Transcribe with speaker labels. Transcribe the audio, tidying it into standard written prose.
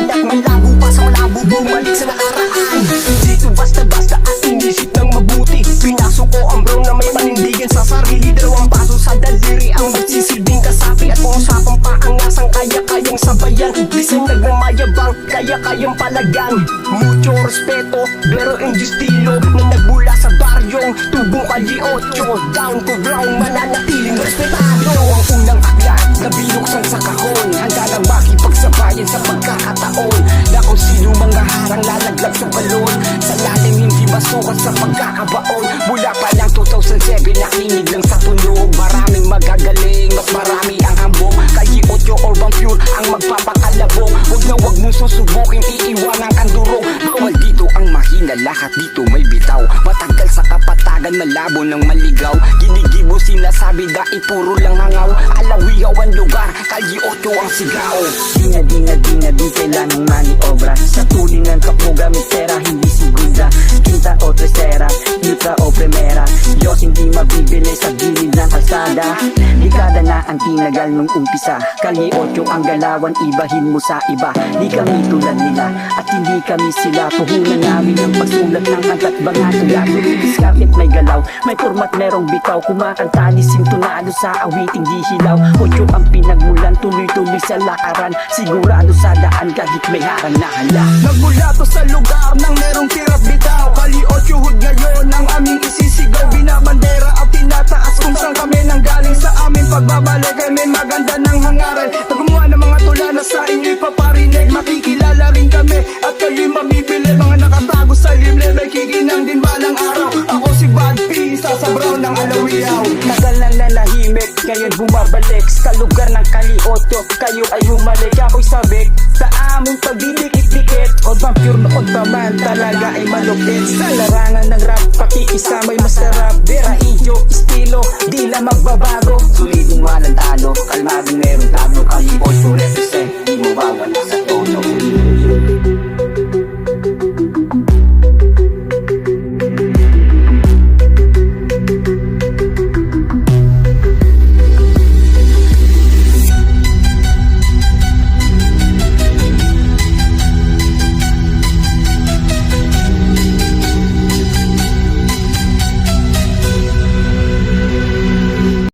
Speaker 1: At malabo pa sa malabo, bumalik sa nakaraan. Dito basta-basta at inisip ng mabuti. Pinasok ko ang brown na may panindigan sa sarili. Dalawang paso sa daliri ang magsisilbing kasapi. At kung usapang paangasang kaya-kayang sabayan. Bisang nagmamayabang, kaya-kayang palagan. Mucho respeto, pero hindi estilo na nagbula sa baryong tubong Calle 8. Down to ground, mananatiling respetado. Ang unang aklat na binuksan sa kahon. Handa nang makipagsabayan sa pagkakataon na kung sino mga harang lalaglag sa balon. Sa lalim hindi masukat sa pagkakabaon. Mula pa lang 2007 nakinig lang sa tunog. Maraming magagaling, mas marami ang hambong. Calle 8 Urban Pure ang magpapakalabong. Huwag na huwag mong susubukin, iiwanan kang durog. Bawal dito ang mahina, lahat dito may bitaw. Matagal sa kapatagan, malabo ng maligaw. Ginigibo sinasabi dahil puro lang hangaw. Alawiyaw ang lugar, Calle 8 ang sigaw.
Speaker 2: Di kailangang maniobra. Sa tulingan ka po gamit pera, hindi sigunda. Quinta o tercera, ultra o primera. Diyos hindi mabibili sa gilid ng kalsada. Dekada na ang tinagal nung umpisa. Calle 8 ang galawan, ibahin mo sa iba. Di kami tulad nila at hindi kami sila. Puhunan namin ang pagsulat ng hanggat bangat. Lago diskarte may galaw, may format merong bitaw. Kumakanta ni sintonado sa awiting di hilaw. 8 ang pinagmulan, tuloy-tuloy sa lakaran. Sigurado sa daan kahit may harang na hala.
Speaker 1: Nagmula to sa lugar ng merong tirap bitaw. Calle 8 hud ngayon ang aming isisigaw. Binabandera at tinataas kung saan kami nanggaling. Sa aming pagbabalik ay may maganda ng hangaran. Paggumawa ng mga tula na sa inyo'y paparinig. Makikilala rin kami at kayo'y mabibili. Mga nakatago sa limle, may kikinang din balang araw. Ako si Bad P, isa sa brown ng alawiyaw.
Speaker 2: Tagal nang nanahimik, ngayon bumabalik sa lugar ng Calle 8. Kayo ay humalik, ako'y sabik sa aming pagdidikit-dikit. Urban Pure noon pa man, talaga ay malupit. Sa larangan ng rap, pakikisamay masarap. Vera iyo, estilo, di lang magbabago.
Speaker 1: Sulitin walang talo, kalmadong meron talo. Calle 8 represent